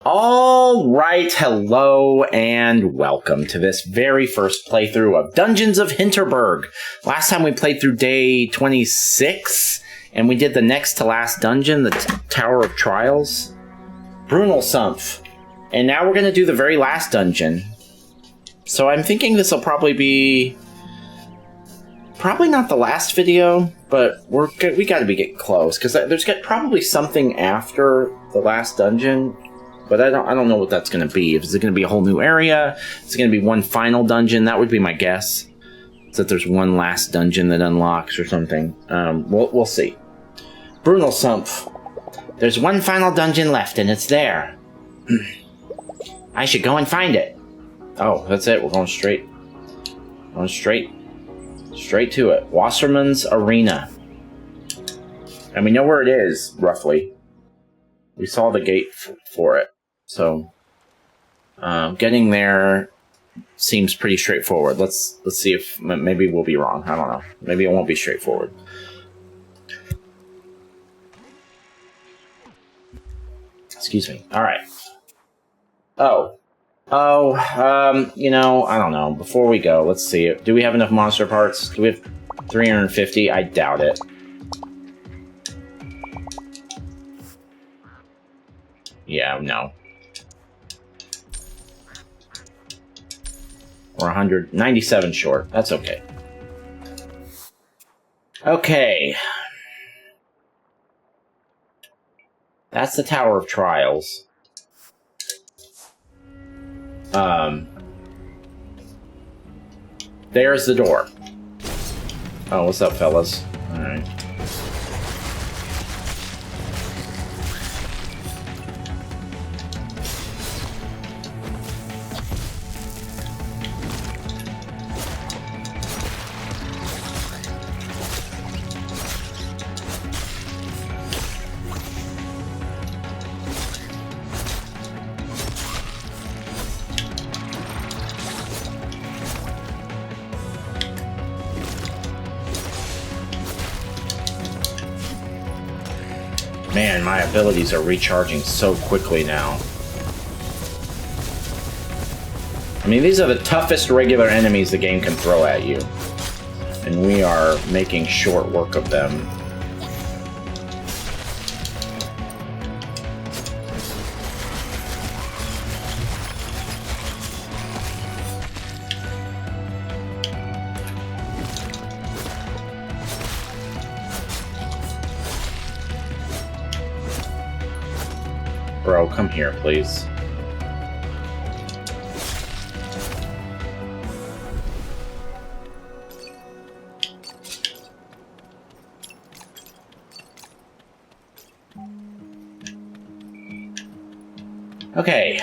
All right, hello and welcome to this very first playthrough of Dungeons of Hinterberg. Last time we played through day 26, and we did the next to last dungeon, the Tower of Trials, Brunelsumpf. And now we're going to do the very last dungeon. So I'm thinking this will probably be... probably not the last video, but we got to be getting close, because there's probably something after the last dungeon. But I don't know what that's going to be. Is it going to be a whole new area? Is it going to be one final dungeon? That would be my guess. Is that there's one last dungeon that unlocks or something. We'll see. Brunelsumpf. There's one final dungeon left, and it's there. I should go and find it. Oh, that's it. We're going straight. Straight to it. Wassermann's Arena. And we know where it is, roughly. We saw the gate for it. So, getting there seems pretty straightforward. Let's see if maybe we'll be wrong. I don't know. Maybe it won't be straightforward. Excuse me. All right. You know, I don't know. Before we go, let's see. Do we have enough monster parts? Do we have 350? I doubt it. Yeah, no. We're 197 short. That's okay. Okay. That's the Tower of Trials. There's the door. Oh, what's up, fellas? Alright. Man, my abilities are recharging so quickly now. I mean, these are the toughest regular enemies the game can throw at you. And we are making short work of them. Bro, come here, please. Okay.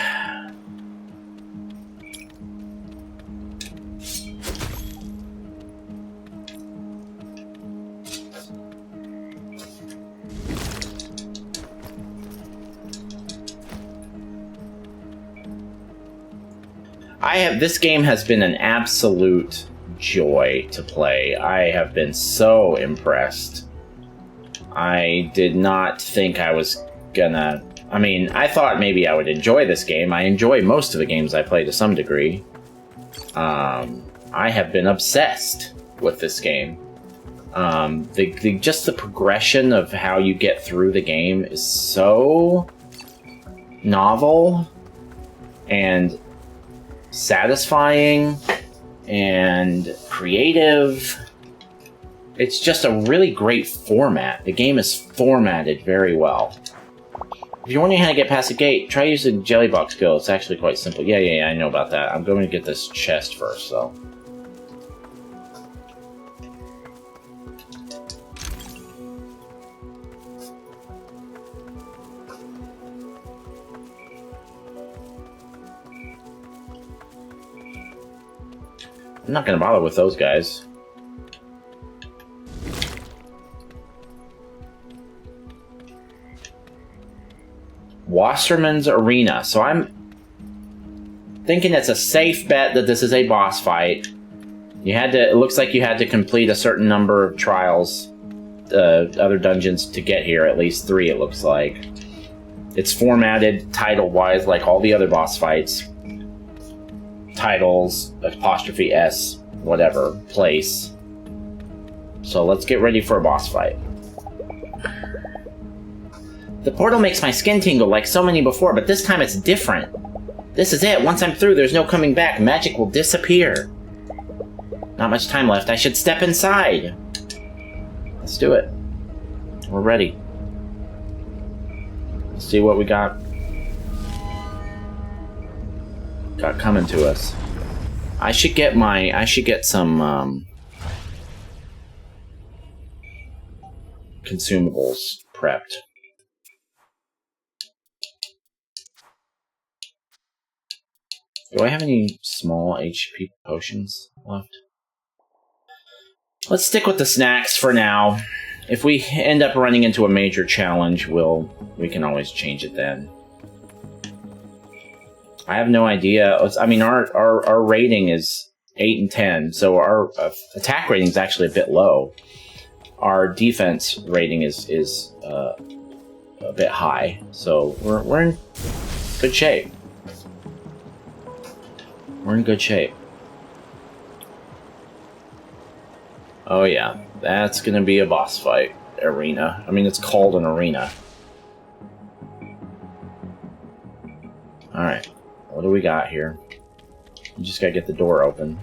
This game has been an absolute joy to play. I have been so impressed. I did not think I was gonna... I mean, I thought maybe I would enjoy this game. I enjoy most of the games I play to some degree. I have been obsessed with this game. Just the progression of how you get through the game is so novel and satisfying and creative. It's just a really great format. The game is formatted very well. If you're wondering how to get past the gate, try using Jellybox skill. It's actually quite simple. Yeah, I know about that. I'm going to get this chest first, though. I'm not going to bother with those guys. Wassermann's Arena. So I'm thinking it's a safe bet that this is a boss fight. It looks like you had to complete a certain number of trials, other dungeons to get here, at least 3 it looks like. It's formatted title-wise like all the other boss fights. Titles, apostrophe S, whatever, place. So let's get ready for a boss fight. The portal makes my skin tingle like so many before, but this time it's different. This is it. Once I'm through, there's no coming back. Magic will disappear. Not much time left. I should step inside. Let's do it. We're ready. Let's see what we got coming to us. I should get some consumables prepped. Do I have any small HP potions left? Let's stick with the snacks for now. If we end up running into a major challenge, we can always change it then. I have no idea. I mean, our rating is 8 and 10, so our attack rating is actually a bit low. Our defense rating is a bit high, so we're in good shape. We're in good shape. Oh yeah, that's gonna be a boss fight arena. I mean, it's called an arena. Alright, what do we got here? You just gotta get the door open.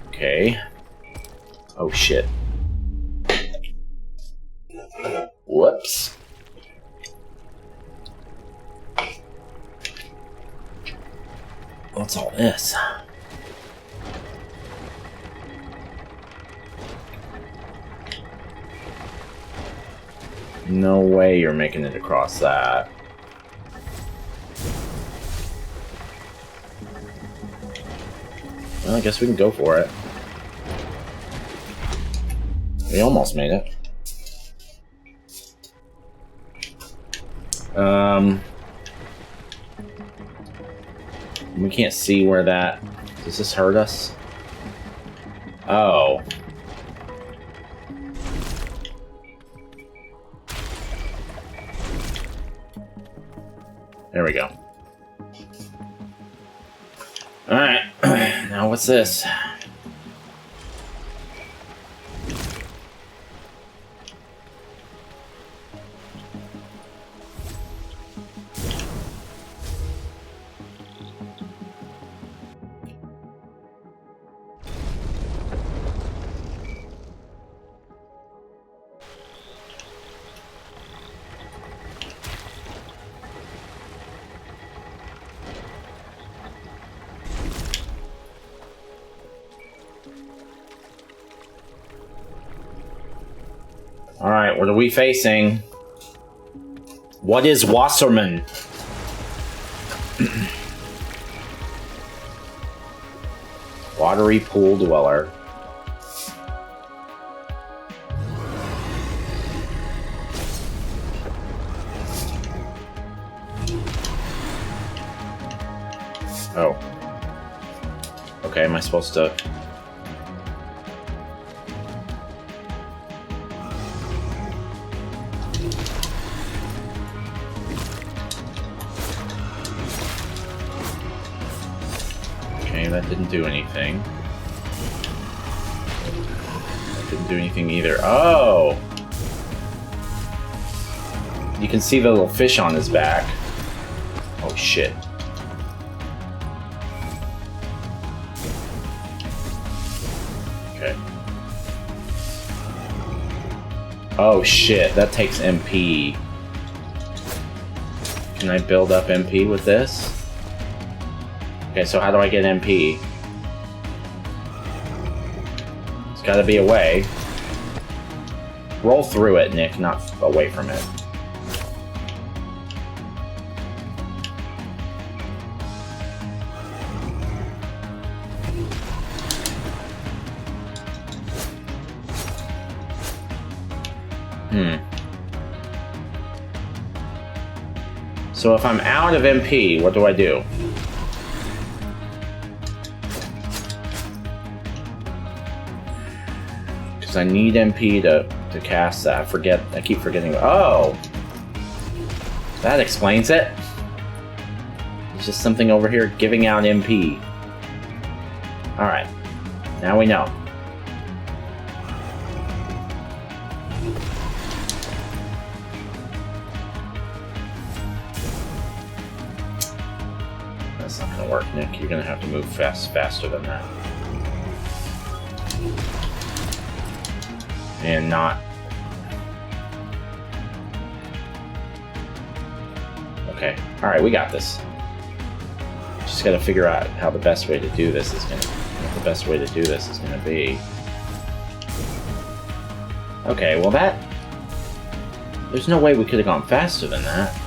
Okay. Oh shit. Whoops. What's all this? No way you're making it across that. Well, I guess we can go for it. We almost made it. We can't see where that... Does this hurt us? Oh. There we go. Alright. Now what's this? Alright, what are we facing? What is Wassermann? Watery pool dweller. Oh. Okay, am I supposed to... That didn't do anything. That didn't do anything either. Oh! You can see the little fish on his back. Oh shit. Okay. Oh shit, that takes MP. Can I build up MP with this? Okay, so how do I get MP? There's gotta be a way. Roll through it, Nick, not away from it. So if I'm out of MP, what do I do? because I need MP to cast that. I keep forgetting. Oh! That explains it. There's just something over here giving out MP. Alright. Now we know. That's not gonna work, Nick. You're gonna have to move faster than that. And not... Okay. Alright, we got this. Just gotta figure out how the best way to do this is gonna... What the best way to do this is gonna be. Okay, well that... There's no way we could have gone faster than that.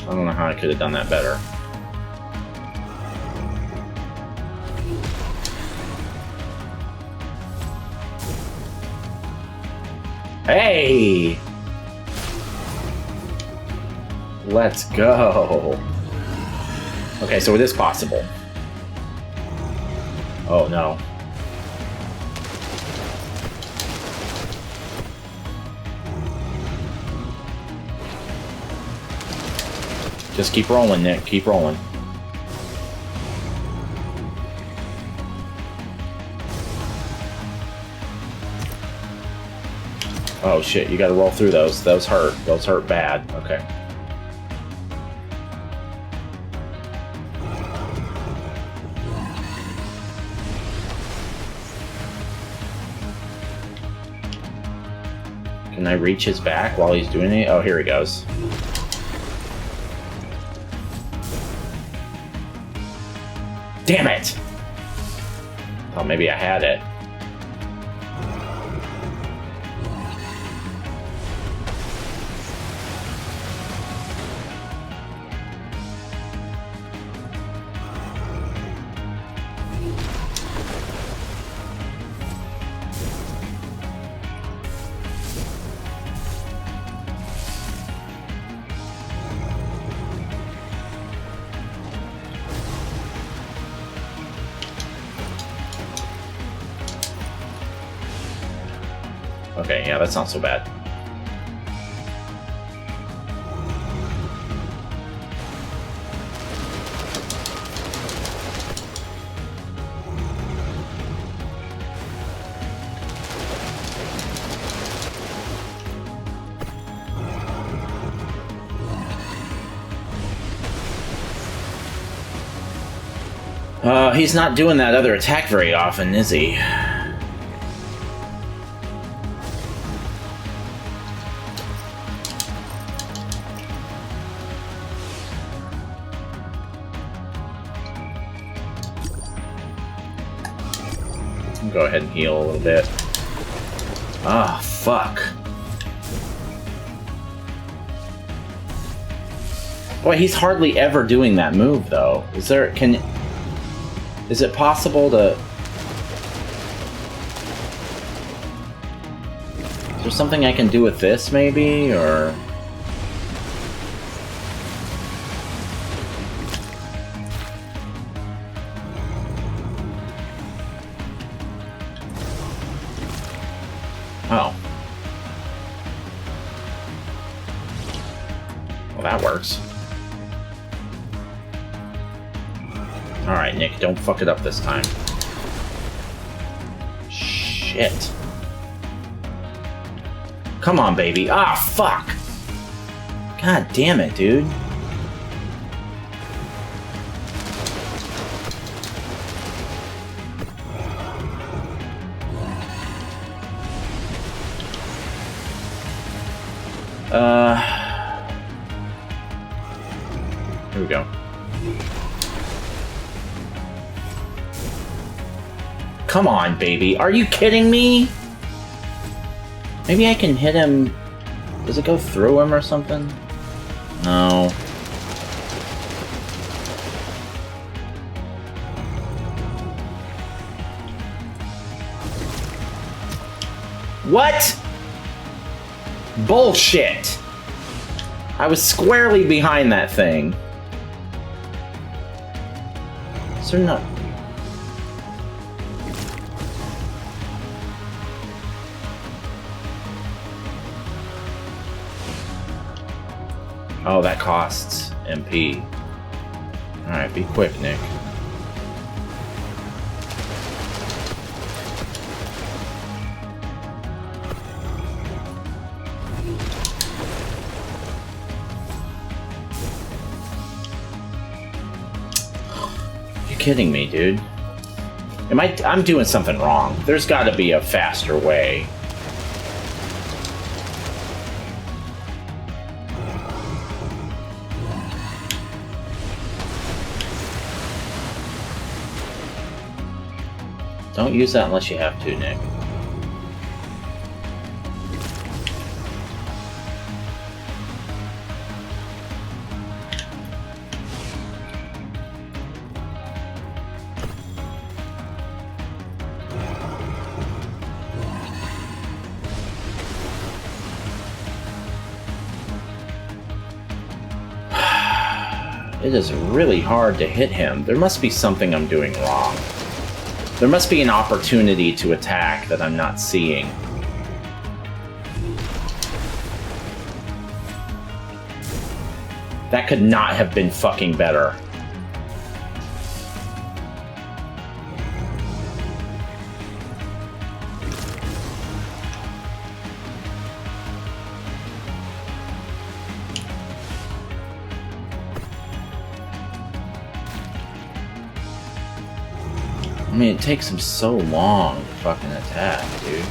I don't know how I could have done that better. Hey! Let's go. Okay, so it is possible. Oh no. Just keep rolling, Nick. Keep rolling. Oh shit, you gotta roll through those. Those hurt. Those hurt bad. Okay. Can I reach his back while he's doing it? Oh, here he goes. Damn it! Oh, maybe I had it. Okay, yeah, that's not so bad. He's not doing that other attack very often, is he? Go ahead and heal a little bit. Ah, fuck. Boy, he's hardly ever doing that move, though. Is it possible to... Is there something I can do with this, maybe, or... Oh. Well, that works. Alright, Nick, don't fuck it up this time. Shit. Come on, baby. Ah, fuck! God damn it, dude. Here we go. Come on, baby. Are you kidding me? Maybe I can hit him... Does it go through him or something? No. What? Bullshit! I was squarely behind that thing. Is there not... Oh, that costs MP. Alright, be quick, Nick. You're kidding me, dude. I'm doing something wrong. There's gotta be a faster way. Don't use that unless you have to, Nick. It is really hard to hit him. There must be something I'm doing wrong. There must be an opportunity to attack that I'm not seeing. That could not have been fucking better. I mean, it takes him so long to fucking attack, dude.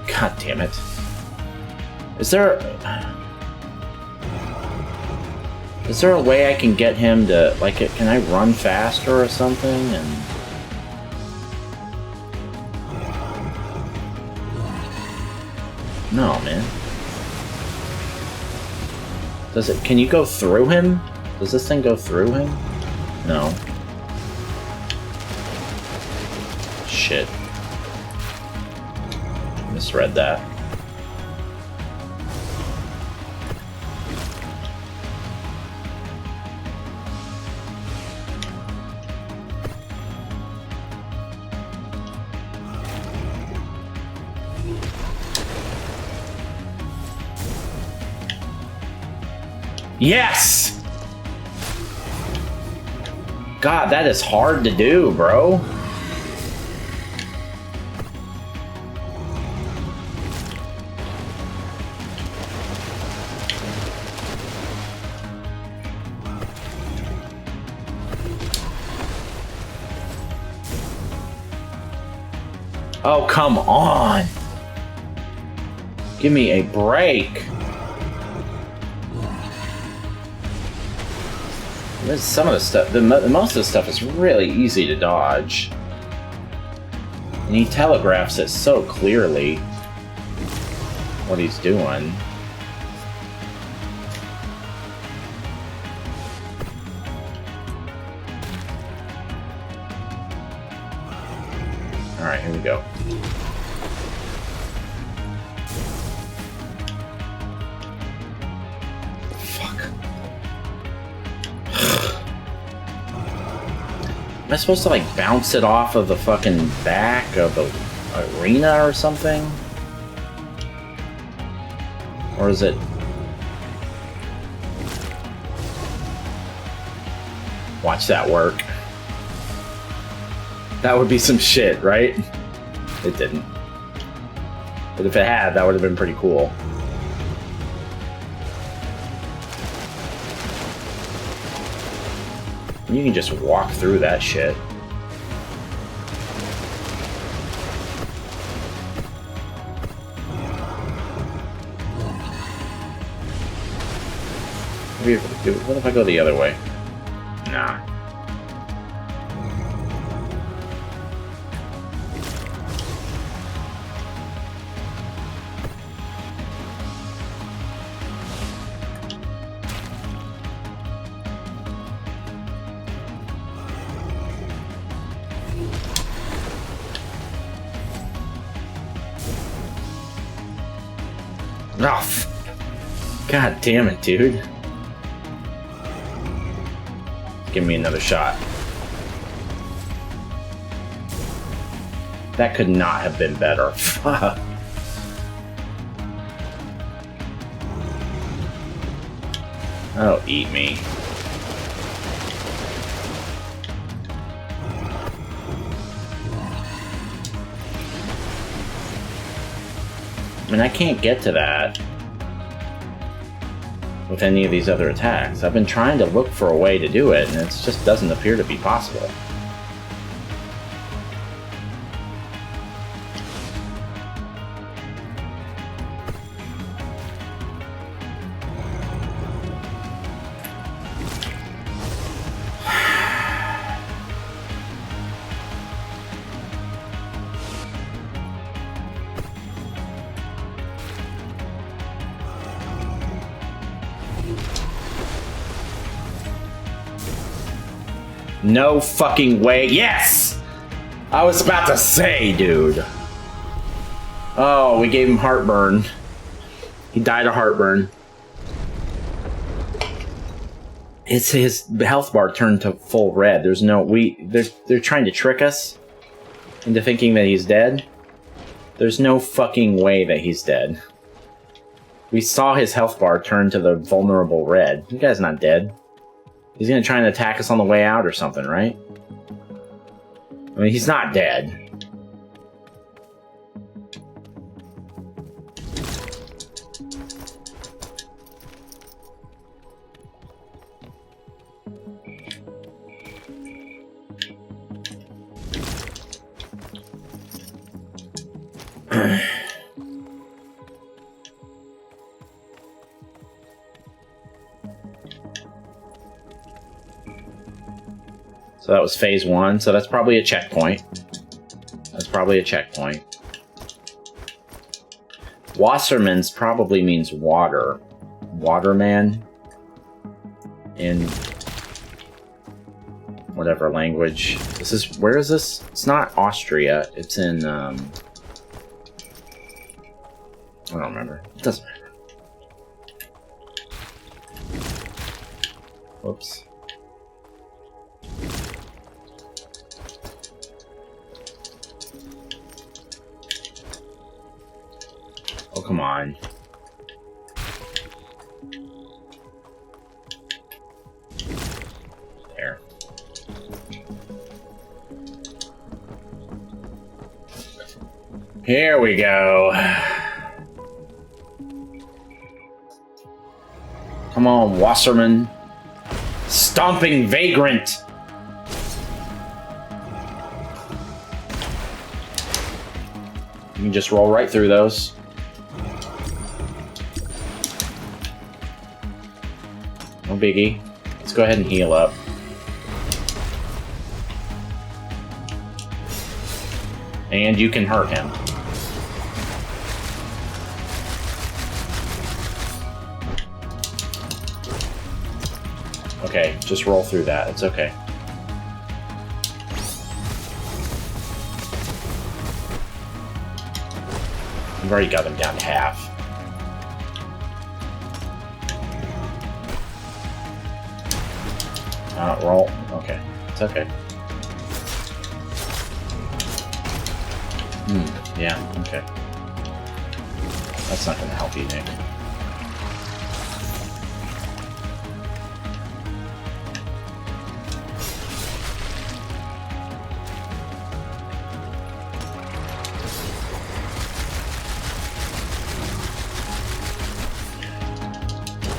God damn it. Is there a way I can get him to, like, can I run faster or something? And no, man. Does it? Can you go through him? Does this thing go through him? No. Shit. Misread that. Yes! God, that is hard to do, bro. Oh, come on. Give me a break. Some of the stuff, most of the stuff is really easy to dodge. And he telegraphs it so clearly what he's doing. Alright, here we go. Am I supposed to, like, bounce it off of the fucking back of the arena or something? Or is it... Watch that work. That would be some shit, right? It didn't. But if it had, that would have been pretty cool. You can just walk through that shit. What if I go the other way? Nah. Oh, God damn it, dude. Give me another shot. That could not have been better. Fuck. Oh, eat me. I mean, I can't get to that with any of these other attacks. I've been trying to look for a way to do it, and it just doesn't appear to be possible. No fucking way. Yes! I was about to say, dude. Oh, we gave him heartburn. He died of heartburn. It's his health bar turned to full red. There's no... They're trying to trick us into thinking that he's dead. There's no fucking way that he's dead. We saw his health bar turn to the vulnerable red. You guy's not dead. He's gonna try and attack us on the way out or something, right? I mean, he's not dead. So that was phase 1, so that's probably a checkpoint. That's probably a checkpoint. Wassermann's probably means water. Waterman. In whatever language. This is, where is this? It's not Austria, it's in, I don't remember. It doesn't matter. Whoops. Oh, come on. There. Here we go. Come on, Wassermann. Stomping vagrant. You can just roll right through those. No biggie. Let's go ahead and heal up. And you can hurt him. Okay, just roll through that. It's okay. I've already got him down to half. Roll. Okay. It's okay. Yeah, okay. That's not gonna help you, Nick.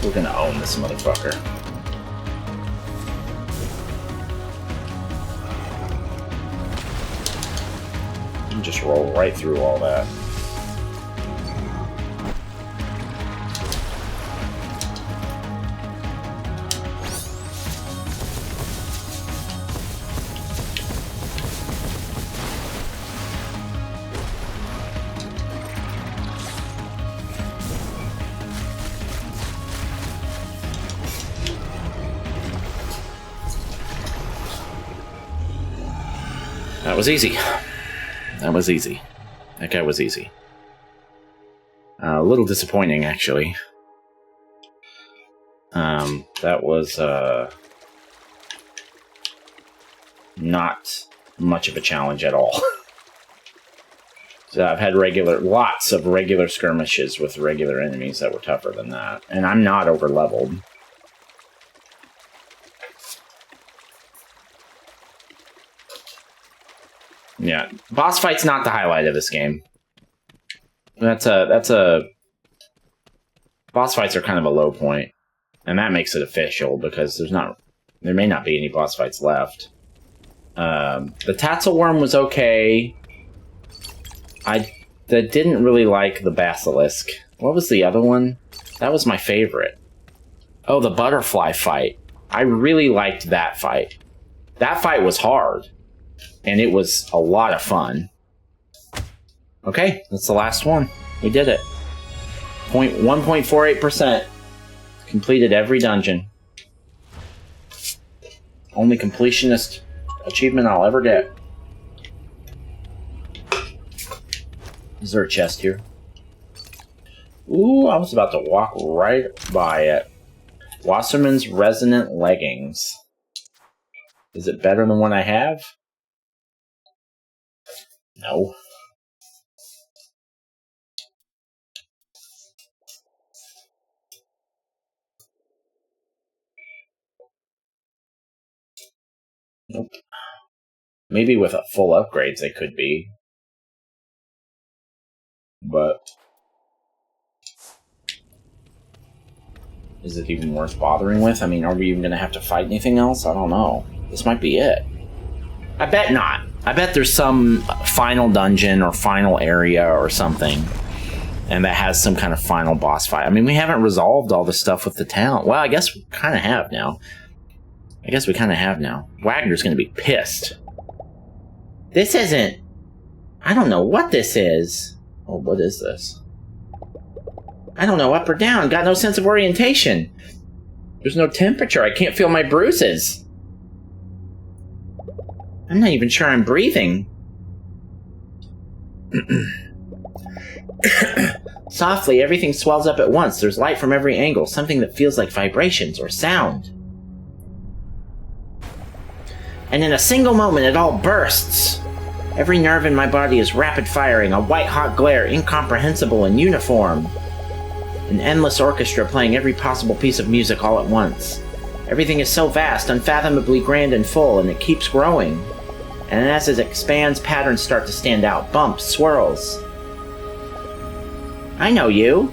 We're gonna own this motherfucker. Just roll right through all that. That was easy. That was easy. That guy was easy. A little disappointing, actually. That was not much of a challenge at all. So I've had lots of regular skirmishes with regular enemies that were tougher than that. And I'm not over-leveled. Yeah, boss fight's not the highlight of this game. Boss fights are kind of a low point. And that makes it official, because there may not be any boss fights left. The Tatzelworm was okay. I didn't really like the Basilisk. What was the other one? That was my favorite. Oh, the butterfly fight. I really liked that fight. That fight was hard. And it was a lot of fun. Okay, that's the last one. We did it. 1.48%. Completed every dungeon. Only completionist achievement I'll ever get. Is there a chest here? Ooh, I was about to walk right by it. Wassermann's Resonant Leggings. Is it better than what I have? No. Nope. Maybe with a full upgrades they could be. But is it even worth bothering with? I mean, are we even going to have to fight anything else? I don't know. This might be it. I bet not. I bet there's some final dungeon or final area or something, and that has some kind of final boss fight. I mean, we haven't resolved all the stuff with the town. Well, I guess we kind of have now. Wagner's going to be pissed. This isn't... I don't know what this is. Oh, what is this? I don't know, up or down. Got no sense of orientation. There's no temperature. I can't feel my bruises. I'm not even sure I'm breathing. Softly, everything swells up at once. There's light from every angle, something that feels like vibrations or sound. And in a single moment, it all bursts. Every nerve in my body is rapid firing, a white-hot glare, incomprehensible and uniform. An endless orchestra playing every possible piece of music all at once. Everything is so vast, unfathomably grand and full, and it keeps growing. And as it expands, patterns start to stand out. Bumps, swirls. I know you.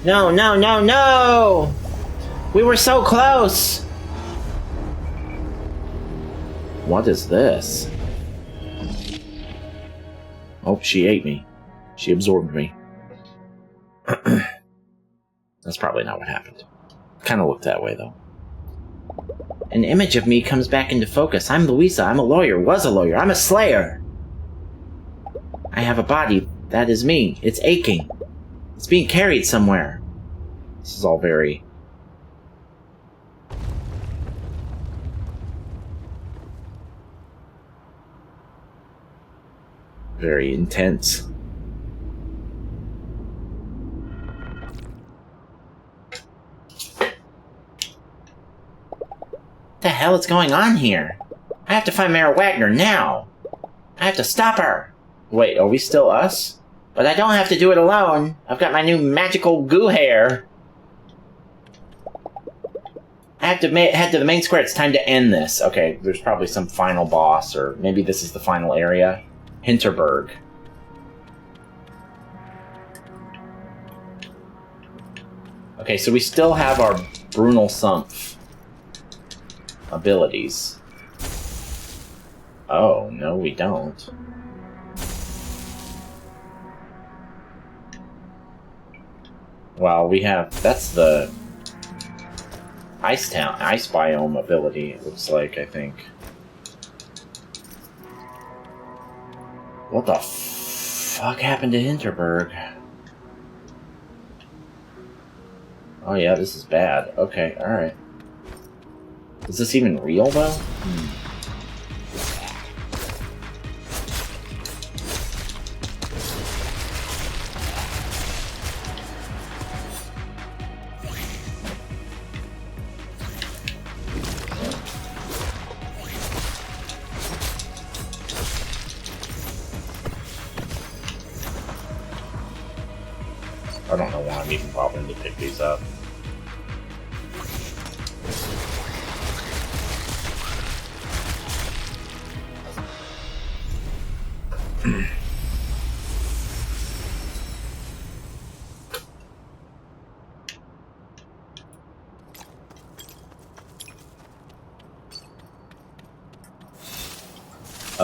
No, no, no, no! We were so close! What is this? Oh, she ate me. She absorbed me. That's probably not what happened. Kind of looked that way, though. An image of me comes back into focus. I'm Louisa. I'm a lawyer. Was a lawyer. I'm a slayer. I have a body. That is me. It's aching. It's being carried somewhere. This is all very... very intense. What the hell is going on here? I have to find Mara Wagner now. I have to stop her. Wait, are we still us? But I don't have to do it alone. I've got my new magical goo hair. I have to head to the main square. It's time to end this. Okay, there's probably some final boss, or maybe this is the final area. Hinterberg. Okay, so we still have our Brunel Sumpf abilities. Oh, no we don't. Well, we have... that's the... ice biome ability, it looks like, I think. What the fuck happened to Hinterberg? Oh yeah, this is bad. Okay, alright. Is this even real, though? I don't know why I'm even bothering to pick these up.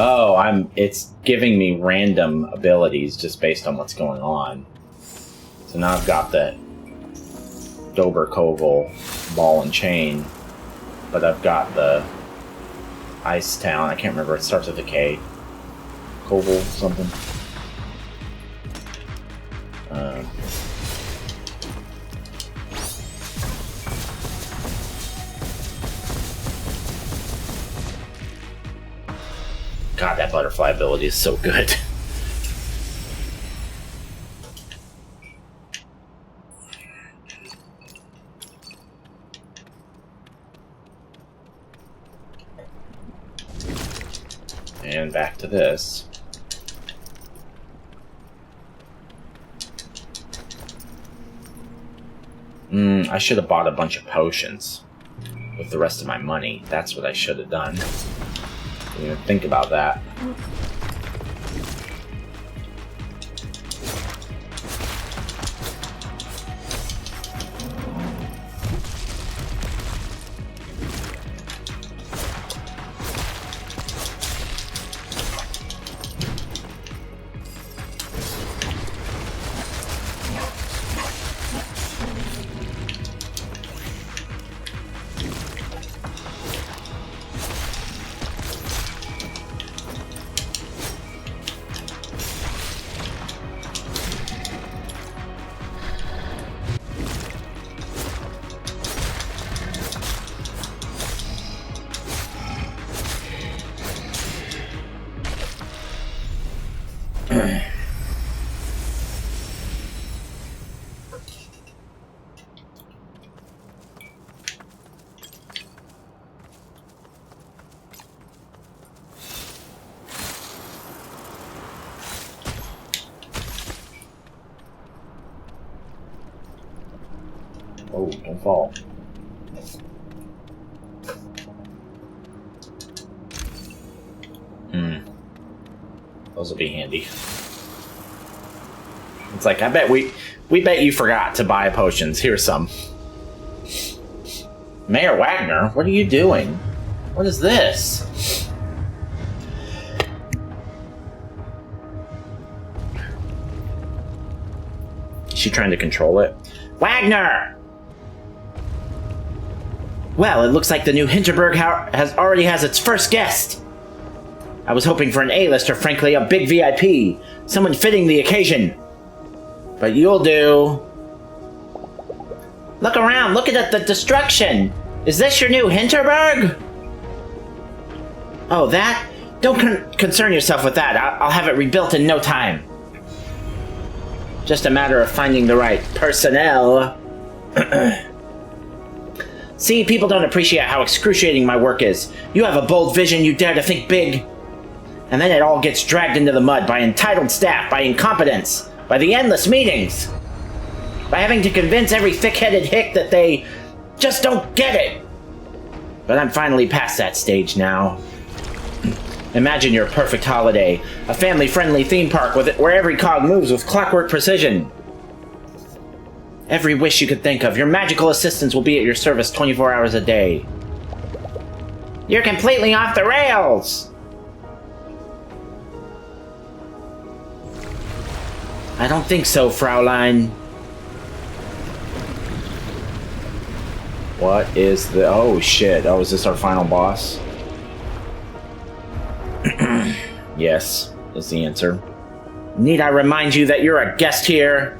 Oh, it's giving me random abilities just based on what's going on. So now I've got the Doberkogel ball and chain, but I've got the Ice Town. I can't remember. It starts with a K. Kogel something. God, that butterfly ability is so good. And back to this. I should have bought a bunch of potions with the rest of my money. That's what I should have done. Didn't even think about that. Oh, don't fall. Those will be handy. It's like, I bet we bet you forgot to buy potions. Here's some. Mayor Wagner, what are you doing? What is this? Is she trying to control it? Wagner! Well, it looks like the new Hinterberg already has its first guest. I was hoping for an A-lister, frankly, a big VIP. Someone fitting the occasion. But you'll do. Look around, look at the destruction. Is this your new Hinterberg? Oh, that? Don't concern yourself with that. I'll have it rebuilt in no time. Just a matter of finding the right personnel. See, people don't appreciate how excruciating my work is. You have a bold vision, you dare to think big. And then it all gets dragged into the mud by entitled staff, by incompetence, by the endless meetings, by having to convince every thick-headed hick that they just don't get it. But I'm finally past that stage now. Imagine your perfect holiday, a family-friendly theme park where every cog moves with clockwork precision. Every wish you could think of, your magical assistants will be at your service 24 hours a day. You're completely off the rails! I don't think so, Fraulein. What is the... Oh, shit. Oh, is this our final boss? Yes, is the answer. Need I remind you that you're a guest here?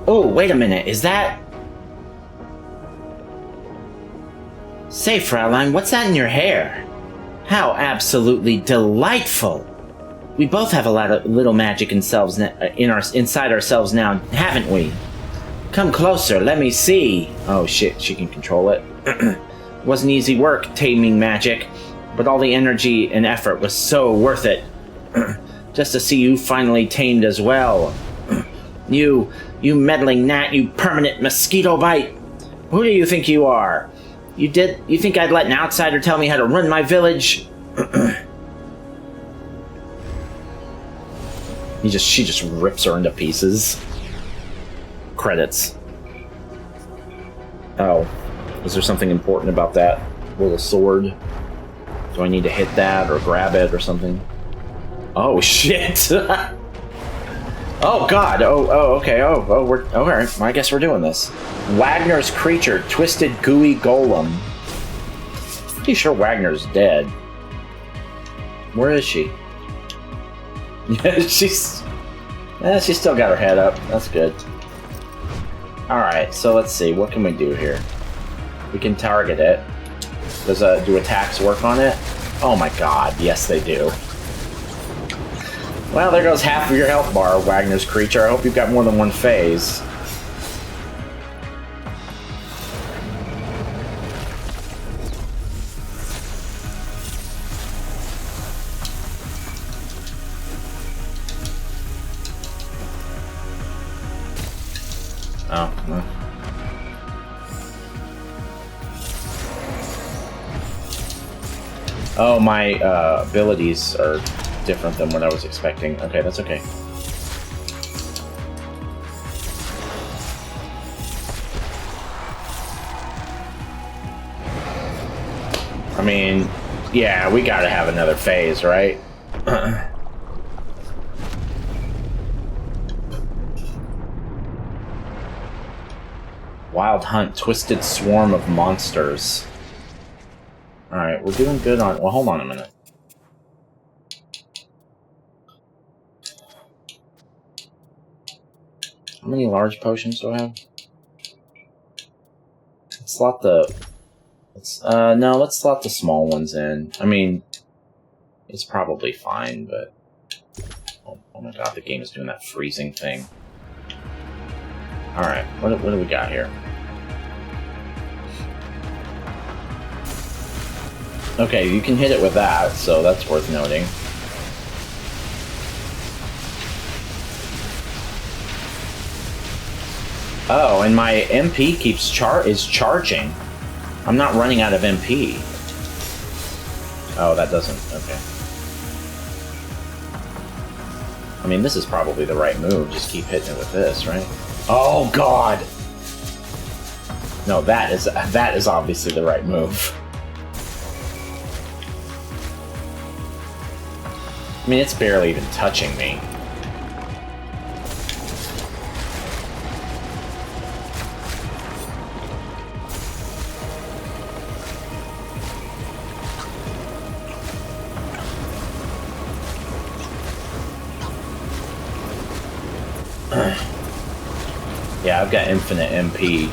Oh, wait a minute. Is that... Say, Fraulein, what's that in your hair? How absolutely delightful! We both have a lot of little magic inside ourselves now, haven't we? Come closer, let me see. Oh shit, she can control it. Wasn't easy work taming magic, but all the energy and effort was so worth it. Just to see you finally tamed as well. You meddling gnat, you permanent mosquito bite! Who do you think you are? You think I'd let an outsider tell me how to run my village? She just rips her into pieces. Credits. Oh. Is there something important about that little sword? Do I need to hit that or grab it or something? Oh shit! Oh god! Oh, okay. We're alright. I guess we're doing this. Wagner's creature, twisted gooey golem. Pretty sure Wagner's dead. Where is she? she's still got her head up. That's good. Alright, so let's see. What can we do here? We can target it. Do attacks work on it? Oh my god, yes they do. Well, there goes half of your health bar, Wagner's creature. I hope you've got more than one phase. Oh, well. Oh, my abilities are different than what I was expecting. Okay, that's okay. I mean, yeah, we gotta have another phase, right? Wild Hunt, Twisted Swarm of Monsters. Alright, we're doing good on... Well, hold on a minute. How many large potions do I have? Let's slot the... no, let's slot the small ones in. I mean, it's probably fine, but... Oh my god, the game is doing that freezing thing. Alright, what do we got here? Okay, you can hit it with that, so that's worth noting. Oh, and my MP is charging. I'm not running out of MP. Oh, that doesn't... Okay. I mean, this is probably the right move. Just keep hitting it with this, right? Oh, God! No, that is obviously the right move. I mean, it's barely even touching me. Yeah, I've got infinite MP.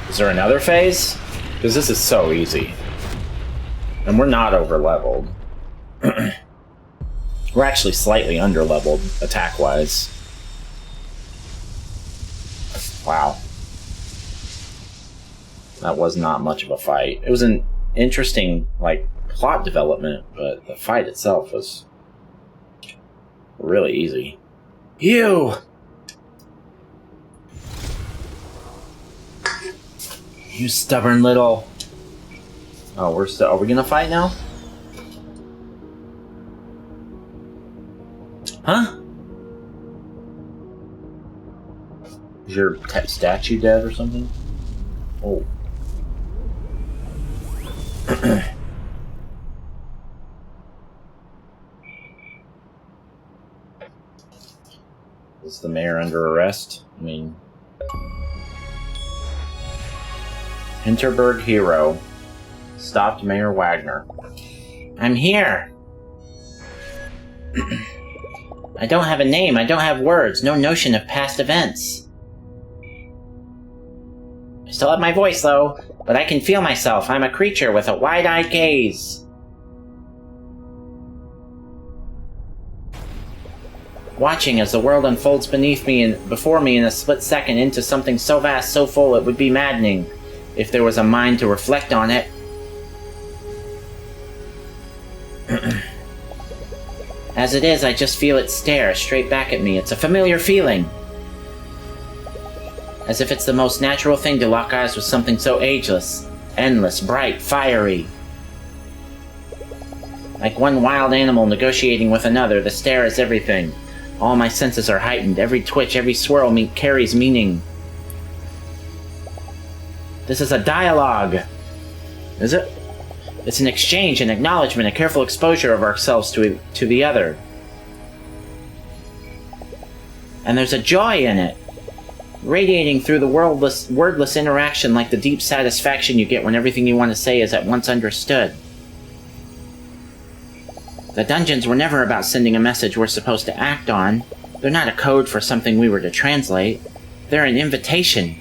Is there another phase? Because this is so easy. And we're not over-leveled. We're actually slightly under-leveled, attack-wise. Wow. That was not much of a fight. It was an interesting, like, plot development, but the fight itself was really easy. You stubborn little... Oh, are we gonna fight now? Huh? Is your statue dead or something? Oh. Is the mayor under arrest? I mean... Hinterberg hero. Stopped Mayor Wagner. I'm here! I don't have a name, I don't have words, no notion of past events. I still have my voice, though, but I can feel myself. I'm a creature with a wide-eyed gaze. Watching as the world unfolds beneath me and before me in a split second into something so vast, so full, it would be maddening if there was a mind to reflect on it. As it is, I just feel it stare straight back at me. It's a familiar feeling. As if it's the most natural thing to lock eyes with something so ageless, endless, bright, fiery. Like one wild animal negotiating with another, the stare is everything. All my senses are heightened. Every twitch, every swirl carries meaning. This is a dialogue. Is it? It's an exchange, an acknowledgement, a careful exposure of ourselves to the other. And there's a joy in it, radiating through the wordless interaction like the deep satisfaction you get when everything you want to say is at once understood. The dungeons were never about sending a message we're supposed to act on. They're not a code for something we were to translate. They're an invitation.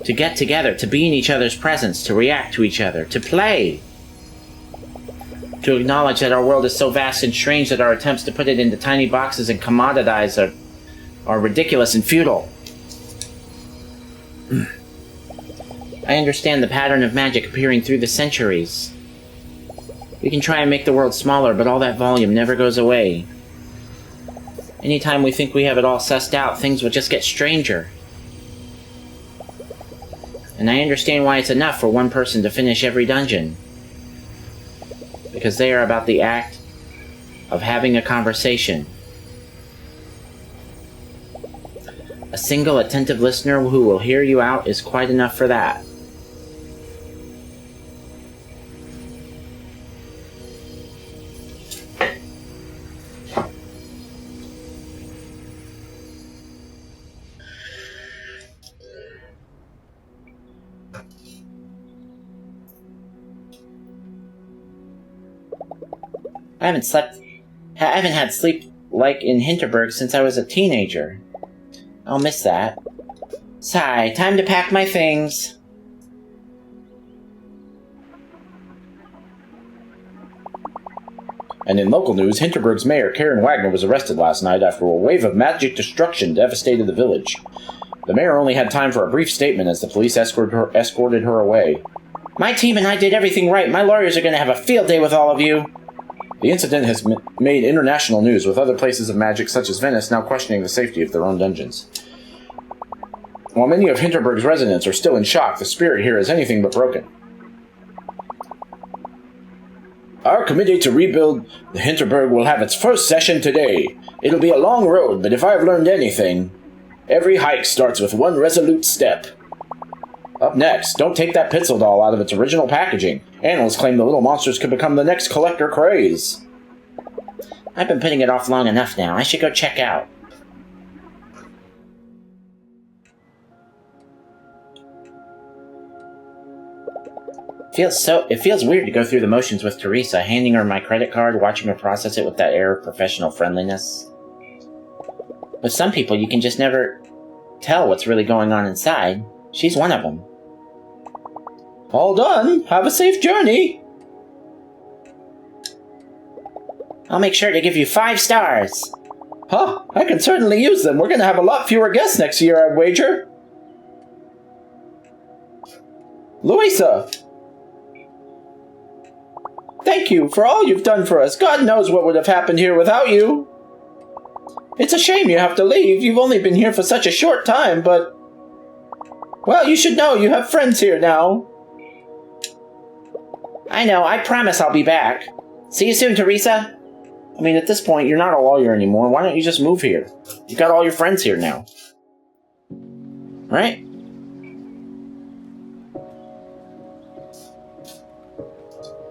To get together, to be in each other's presence, to react to each other, to play. To acknowledge that our world is so vast and strange that our attempts to put it into tiny boxes and commoditize are ridiculous and futile. I understand the pattern of magic appearing through the centuries. We can try and make the world smaller, but all that volume never goes away. Anytime we think we have it all sussed out, things will just get stranger. And I understand why it's enough for one person to finish every dungeon. Because they are about the act of having a conversation. A single attentive listener who will hear you out is quite enough for that. I haven't had sleep like in Hinterberg since I was a teenager. I'll miss that. Sigh, time to pack my things. And in local news, Hinterberg's mayor, Karen Wagner, was arrested last night after a wave of magic destruction devastated the village. The mayor only had time for a brief statement as the police escorted her away. My team and I did everything right. My lawyers are going to have a field day with all of you. The incident has made international news, with other places of magic such as Venice now questioning the safety of their own dungeons. While many of Hinterberg's residents are still in shock, the spirit here is anything but broken. Our committee to rebuild the Hinterberg will have its first session today. It'll be a long road, but if I've learned anything, every hike starts with one resolute step. Up next, don't take that Pitzel doll out of its original packaging. Analysts claim the little monsters could become the next collector craze. I've been putting it off long enough now. I should go check out. It feels weird to go through the motions with Teresa, handing her my credit card, watching her process it with that air of professional friendliness. With some people, you can just never tell what's really going on inside. She's one of them. All done. Have a safe journey. I'll make sure to give you 5 stars. Huh, I can certainly use them. We're going to have a lot fewer guests next year, I'd wager. Louisa! Thank you for all you've done for us. God knows what would have happened here without you. It's a shame you have to leave. You've only been here for such a short time, but... well, you should know you have friends here now. I know, I promise I'll be back. See you soon, Teresa. I mean, at this point, you're not a lawyer anymore. Why don't you just move here? You've got all your friends here now. Right?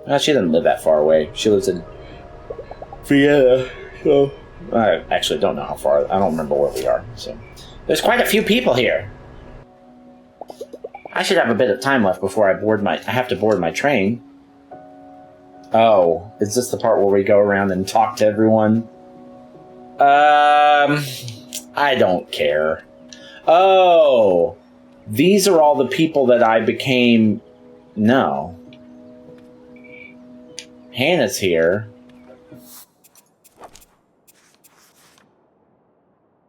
Well, she doesn't live that far away. She lives in Vienna, so... I actually don't know how far. I don't remember where we are, so... There's quite a few people here. I should have a bit of time left before I have to board my train. Oh, is this the part where we go around and talk to everyone? I don't care. Oh, these are all the people that I became... No. Hannah's here.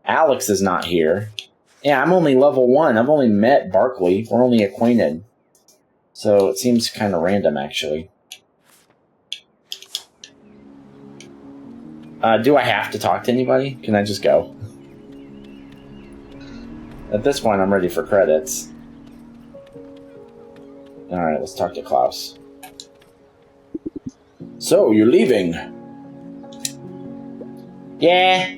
Alex is not here. Yeah, I'm only level 1. I've only met Barkley. We're only acquainted. So it seems kind of random, actually. Do I have to talk to anybody? Can I just go? At this point, I'm ready for credits. Alright, let's talk to Klaus. So, you're leaving? Yeah.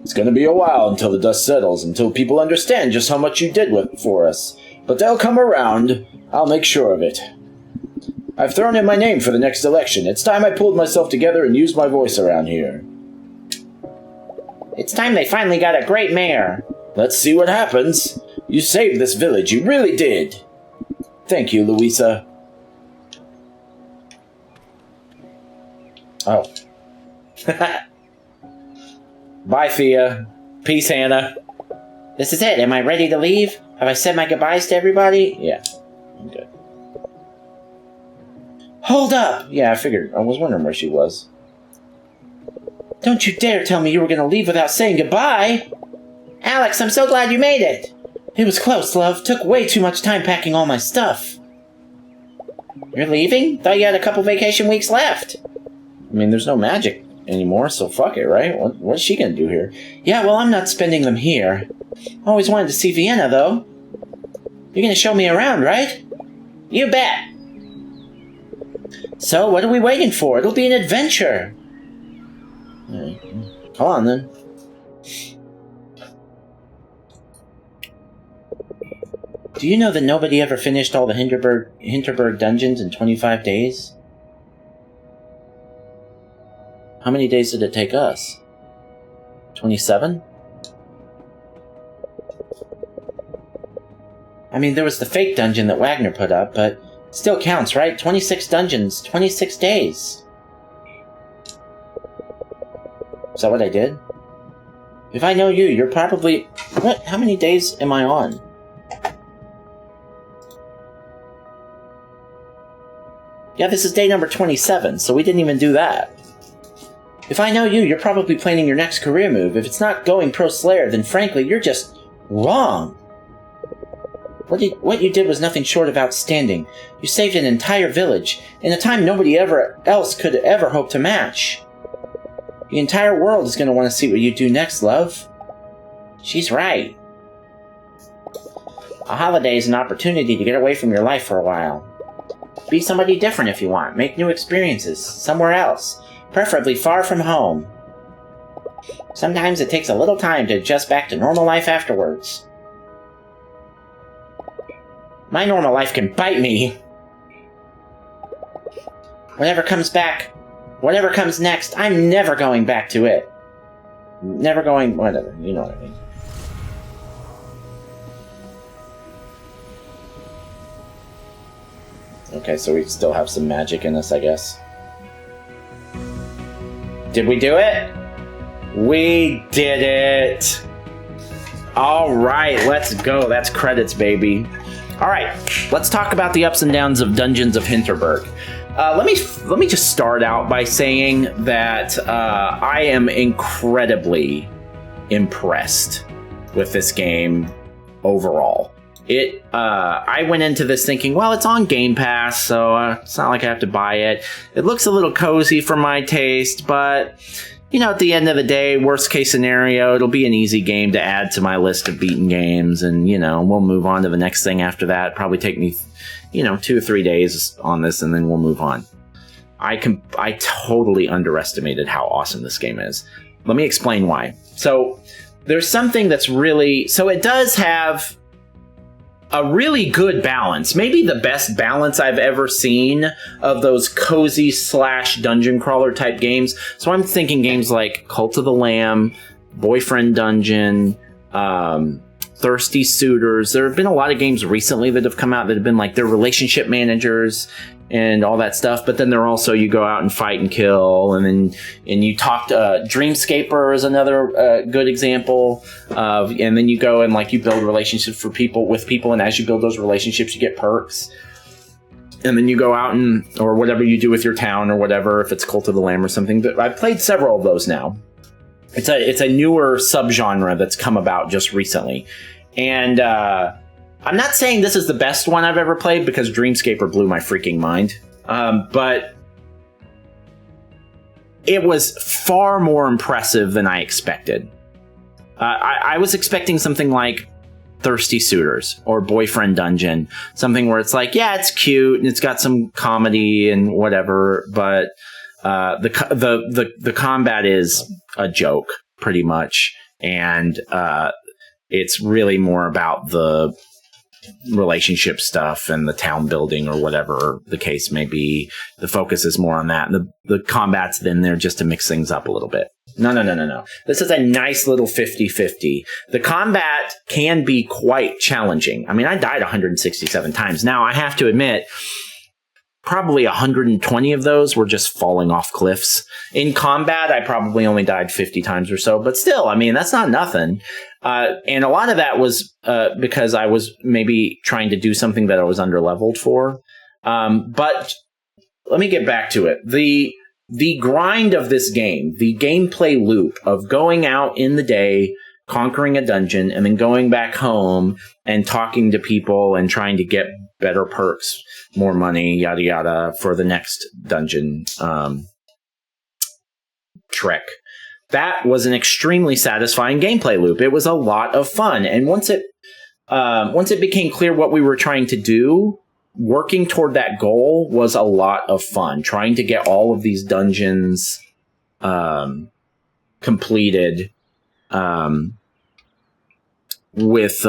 It's gonna be a while until the dust settles, until people understand just how much you did for us. But they'll come around. I'll make sure of it. I've thrown in my name for the next election. It's time I pulled myself together and used my voice around here. It's time they finally got a great mayor. Let's see what happens. You saved this village, you really did. Thank you, Louisa. Oh. Bye, Thea. Peace, Hannah. This is it. Am I ready to leave? Have I said my goodbyes to everybody? Yeah. I'm good. Hold up! Yeah, I figured. I was wondering where she was. Don't you dare tell me you were going to leave without saying goodbye! Alex, I'm so glad you made it! It was close, love. Took way too much time packing all my stuff. You're leaving? Thought you had a couple vacation weeks left. I mean, there's no magic anymore, so fuck it, right? What's she gonna do here? Yeah, well, I'm not spending them here. Always wanted to see Vienna, though. You're gonna show me around, right? You bet! So, what are we waiting for? It'll be an adventure! Come on, then. Do you know that nobody ever finished all the Hinterberg dungeons in 25 days? How many days did it take us? 27? I mean, there was the fake dungeon that Wagner put up, but it still counts, right? 26 dungeons, 26 days. Is that what I did? If I know you, you're probably... What? How many days am I on? Yeah, this is day number 27, so we didn't even do that. If I know you, you're probably planning your next career move. If it's not going pro Slayer, then frankly, you're just wrong. What you did was nothing short of outstanding. You saved an entire village, in a time nobody else could ever hope to match. The entire world is going to want to see what you do next, love. She's right. A holiday is an opportunity to get away from your life for a while. Be somebody different if you want. Make new experiences, somewhere else. Preferably far from home. Sometimes it takes a little time to adjust back to normal life afterwards. My normal life can bite me. Whatever comes next, I'm never going back to it. Never going, whatever, you know what I mean. Okay, so we still have some magic in us, I guess. Did we do it? We did it! Alright, let's go. That's credits, baby. Alright, let's talk about the ups and downs of Dungeons of Hinterberg. Let me just start out by saying that I am incredibly impressed with this game overall. I went into this thinking, well, it's on Game Pass, so it's not like I have to buy it. It looks a little cozy for my taste, but, you know, at the end of the day, worst case scenario, it'll be an easy game to add to my list of beaten games, and, you know, we'll move on to the next thing after that. Probably take me, 2 or 3 days on this, and then we'll move on. I totally underestimated how awesome this game is. Let me explain why. So, there's something that's really... So, it does have a really good balance, maybe the best balance I've ever seen of those cozy / dungeon crawler type games. So I'm thinking games like Cult of the Lamb, Boyfriend Dungeon, Thirsty Suitors. There have been a lot of games recently that have come out that have been like they're relationship managers, and all that stuff. But then you go out and fight and kill, and you talk to Dreamscaper is another good example of, and then you go and like you build relationships with people, and as you build those relationships, you get perks. And then you go out or whatever you do with your town or whatever, if it's Cult of the Lamb or something. But I've played several of those now. It's a newer subgenre that's come about just recently. And I'm not saying this is the best one I've ever played, because Dreamscaper blew my freaking mind. But it was far more impressive than I expected. I was expecting something like Thirsty Suitors or Boyfriend Dungeon, something where it's like, yeah, it's cute and it's got some comedy and whatever, but the combat is a joke pretty much, and it's really more about the relationship stuff and the town building or whatever the case may be. The focus is more on that, and the combat's in there just to mix things up a little bit. No. This is a nice little 50-50. The combat can be quite challenging. I mean, I died 167 times. Now, I have to admit, probably 120 of those were just falling off cliffs. In combat, I probably only died 50 times or so. But still, I mean, that's not nothing. And a lot of that was because I was maybe trying to do something that I was underleveled for. But let me get back to it. The grind of this game, the gameplay loop of going out in the day, conquering a dungeon, and then going back home and talking to people and trying to get better perks, more money, yada yada, for the next dungeon trek. That was an extremely satisfying gameplay loop. It was a lot of fun. And once it became clear what we were trying to do, working toward that goal was a lot of fun. Trying to get all of these dungeons completed with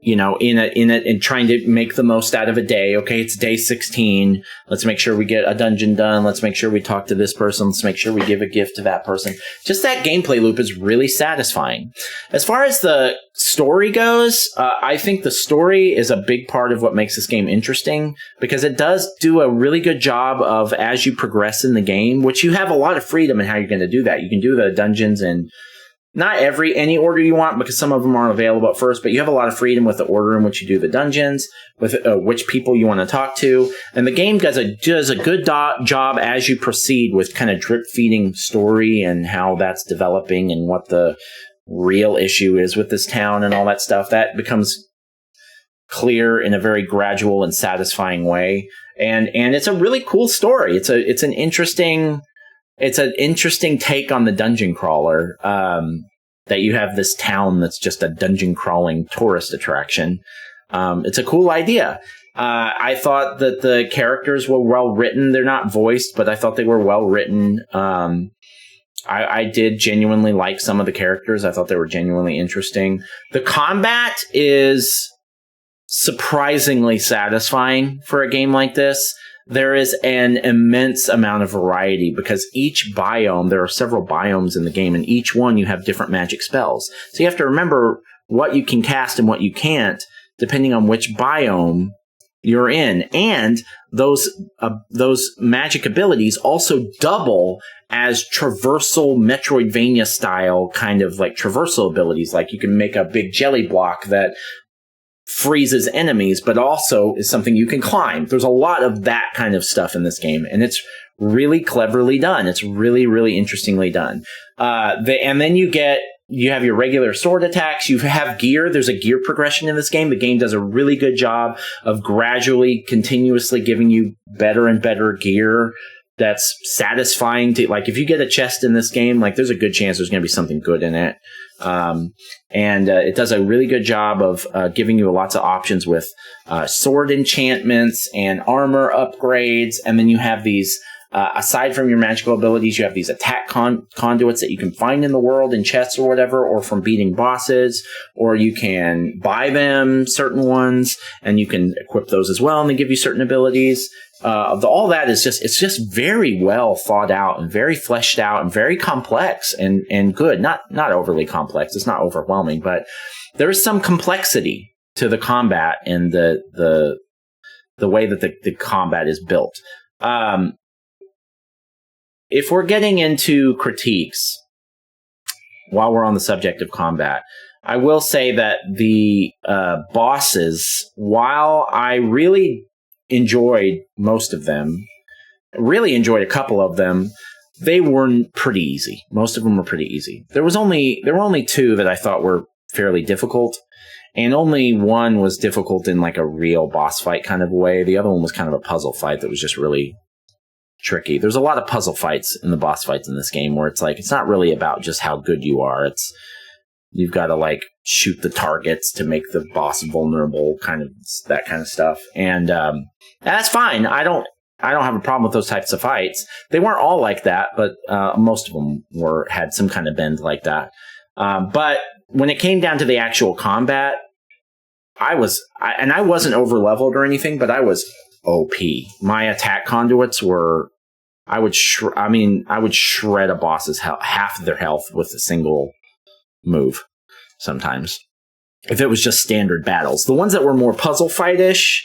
and trying to make the most out of a day. Okay, it's day 16. Let's make sure we get a dungeon done. Let's make sure we talk to this person. Let's make sure we give a gift to that person. Just that gameplay loop is really satisfying. As far as the story goes, I think the story is a big part of what makes this game interesting, because it does do a really good job of, as you progress in the game, which you have a lot of freedom in how you're going to do that. You can do the dungeons in not any order you want, because some of them aren't available at first, but you have a lot of freedom with the order in which you do the dungeons, with which people you want to talk to. And the game does a good job as you proceed with kind of drip feeding story and how that's developing and what the real issue is with this town and all that stuff. That becomes clear in a very gradual and satisfying way. And it's a really cool story. It's an interesting take on the dungeon crawler, that you have this town that's just a dungeon crawling tourist attraction. It's a cool idea. I thought that the characters were well written. They're not voiced, but I thought they were well written. I did genuinely like some of the characters. I thought they were genuinely interesting. The combat is surprisingly satisfying for a game like this. There is an immense amount of variety, because each biome, there are several biomes in the game, and each one you have different magic spells. So you have to remember what you can cast and what you can't, depending on which biome you're in. And those magic abilities also double as traversal Metroidvania style kind of like traversal abilities. Like you can make a big jelly block that freezes enemies, but also is something you can climb. There's a lot of that kind of stuff in this game, and it's really cleverly done. It's really, really interestingly done. And then you have your regular sword attacks. You have gear. There's a gear progression in this game. The game does a really good job of gradually, continuously giving you better and better gear that's satisfying to, like, if you get a chest in this game, like, there's a good chance there's going to be something good in it. And it does a really good job of giving you lots of options with sword enchantments and armor upgrades. And then you have these, aside from your magical abilities, you have these attack conduits that you can find in the world in chests or whatever, or from beating bosses, or you can buy them, certain ones, and you can equip those as well, and they give you certain abilities. All that is it's just very well thought out and very fleshed out and very complex and good. Not overly complex. It's not overwhelming, but there is some complexity to the combat and the the way that the combat is built. If we're getting into critiques while we're on the subject of combat, I will say that the bosses, while I really enjoyed most of them, really enjoyed a couple of them, they were pretty easy. Most of them were pretty easy. There were only two that I thought were fairly difficult, and only one was difficult in like a real boss fight kind of way. The other one was kind of a puzzle fight that was just really tricky. There's a lot of puzzle fights in the boss fights in this game where it's like, it's not really about just how good you are. It's, you've got to like shoot the targets to make the boss vulnerable, kind of that kind of stuff. And that's fine. I don't have a problem with those types of fights. They weren't all like that, but most of them had some kind of bend like that. But when it came down to the actual combat, I wasn't over leveled or anything, but I was OP. My attack conduits were, I would shred a boss's half of their health with a single move sometimes, if it was just standard battles. The ones that were more puzzle fight-ish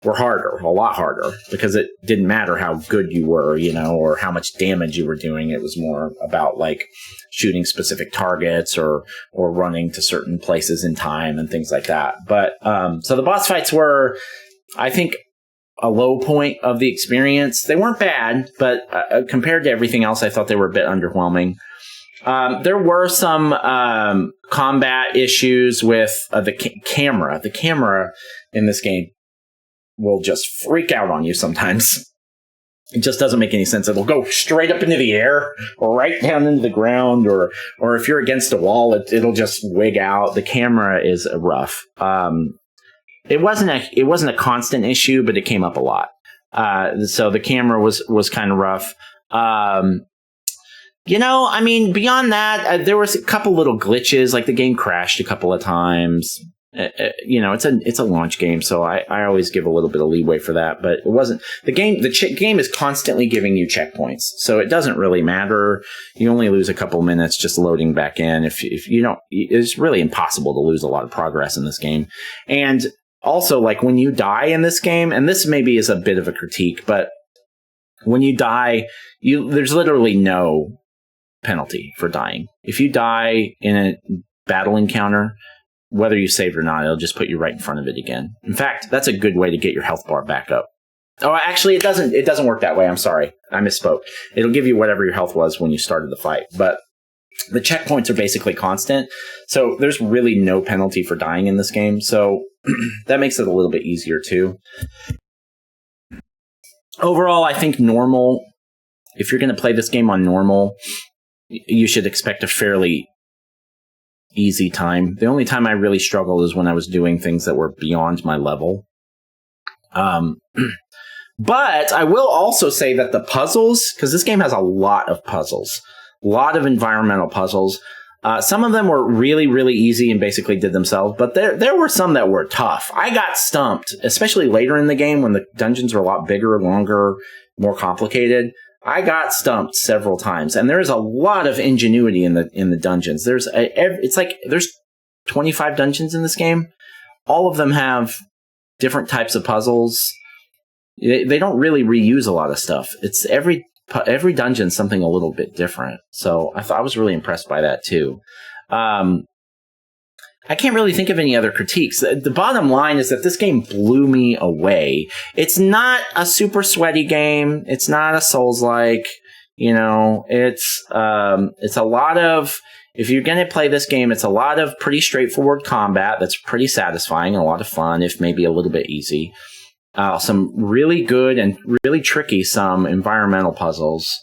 were harder, a lot harder, because it didn't matter how good you were, or how much damage you were doing. It was more about like shooting specific targets or running to certain places in time and things like that. But so the boss fights were, I think, a low point of the experience. They weren't bad, but compared to everything else, I thought they were a bit underwhelming. There were some combat issues with the camera. The camera in this game will just freak out on you sometimes. It just doesn't make any sense. It'll go straight up into the air or right down into the ground, or if you're against a wall, it'll just wig out. The camera is rough. It wasn't a constant issue, but it came up a lot. So the camera was kind of rough. Beyond that, there was a couple little glitches, like the game crashed a couple of times. It's a launch game, so I always give a little bit of leeway for that. But it wasn't the game. The game is constantly giving you checkpoints, so it doesn't really matter. You only lose a couple minutes just loading back in. If you don't, it's really impossible to lose a lot of progress in this game. And also, like when you die in this game, and this maybe is a bit of a critique, but when you die, there's literally no penalty for dying. If you die in a battle encounter, whether you saved or not, it'll just put you right in front of it again. In fact, that's a good way to get your health bar back up. Oh, actually, it doesn't work that way. I'm sorry. I misspoke. It'll give you whatever your health was when you started the fight. But the checkpoints are basically constant. So there's really no penalty for dying in this game. So that makes it a little bit easier too. Overall, I think normal, if you're going to play this game on normal, you should expect a fairly easy time. The only time I really struggled is when I was doing things that were beyond my level. But I will also say that the puzzles, because this game has a lot of puzzles, a lot of environmental puzzles. Some of them were really, really easy and basically did themselves, but there were some that were tough. I got stumped, especially later in the game when the dungeons were a lot bigger, longer, more complicated. I got stumped several times, and there is a lot of ingenuity in the dungeons. There's 25 dungeons in this game. All of them have different types of puzzles. They don't really reuse a lot of stuff. It's every dungeon something a little bit different. So I was really impressed by that too. I can't really think of any other critiques. The bottom line is that this game blew me away. It's not a super sweaty game. It's not a Souls-like. It's a lot of, if you're going to play this game, it's a lot of pretty straightforward combat that's pretty satisfying, a lot of fun, if maybe a little bit easy. Some really good and really tricky some environmental puzzles,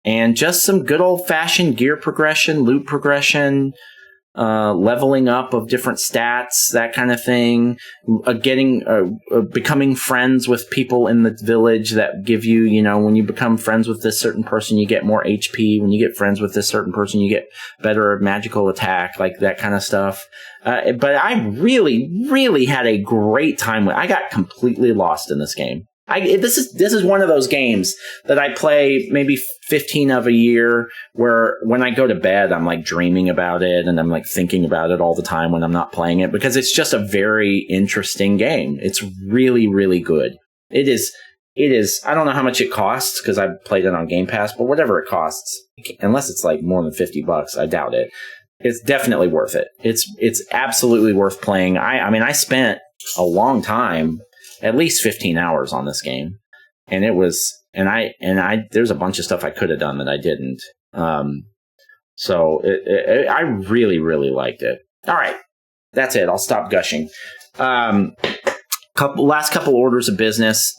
and just some good old-fashioned gear progression, loot progression, leveling up of different stats, that kind of thing. Becoming friends with people in the village that give you, when you become friends with this certain person, you get more HP. When you get friends with this certain person, you get better magical attack, like that kind of stuff. But I really, really had a great time I got completely lost in this game. This is one of those games that I play maybe 15 of a year, where when I go to bed, I'm like dreaming about it and I'm like thinking about it all the time when I'm not playing it, because it's just a very interesting game. It's really, really good. It is. I don't know how much it costs because I played it on Game Pass, but whatever it costs, unless it's like more than $50, I doubt it. It's definitely worth it. It's absolutely worth playing. I mean, I spent a long time, at least 15 hours on this game, and it was, and I there's a bunch of stuff I could have done that I didn't. So I really, really liked it. All right, that's it. I'll stop gushing. Last couple orders of business.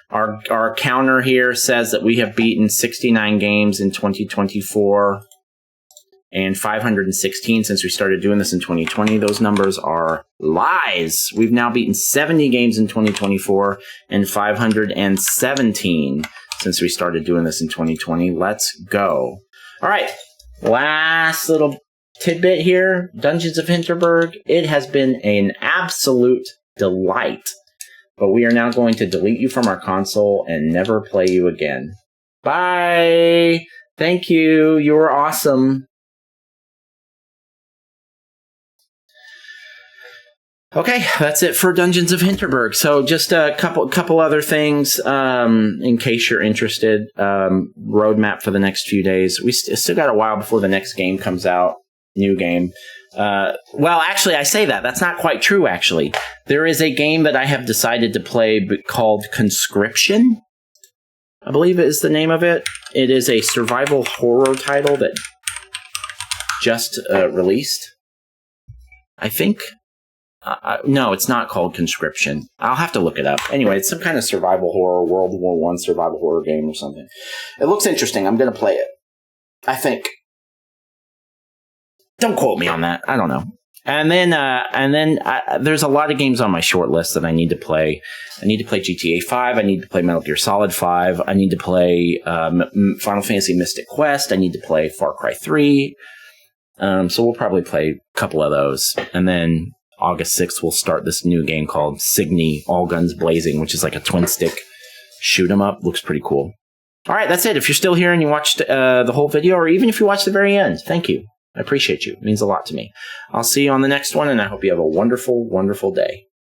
Our counter here says that we have beaten 69 games in 2024 and 516 since we started doing this in 2020. Those numbers are lies. We've now beaten 70 games in 2024 and 517 since we started doing this in 2020. Let's go. All right. Last little tidbit here. Dungeons of Hinterberg. It has been an absolute delight. But we are now going to delete you from our console and never play you again. Bye. Thank you. You were awesome. Okay, that's it for Dungeons of Hinterberg. So just a couple other things in case you're interested. Roadmap for the next few days. We still got a while before the next game comes out. New game. Well, actually, I say that. That's not quite true, actually. There is a game that I have decided to play called Conscription, I believe is the name of it. It is a survival horror title that just released, I think. No, it's not called Conscription. I'll have to look it up. Anyway, it's some kind of survival horror, World War I survival horror game or something. It looks interesting. I'm going to play it, I think. Don't quote me on that. I don't know. And then there's a lot of games on my short list that I need to play. I need to play GTA 5. I need to play Metal Gear Solid 5. I need to play Final Fantasy Mystic Quest. I need to play Far Cry 3. So we'll probably play a couple of those. And then August 6th, we'll start this new game called Signy All Guns Blazing, which is like a twin-stick shoot-'em-up. Looks pretty cool. All right, that's it. If you're still here and you watched the whole video, or even if you watched the very end, thank you. I appreciate you. It means a lot to me. I'll see you on the next one, and I hope you have a wonderful, wonderful day.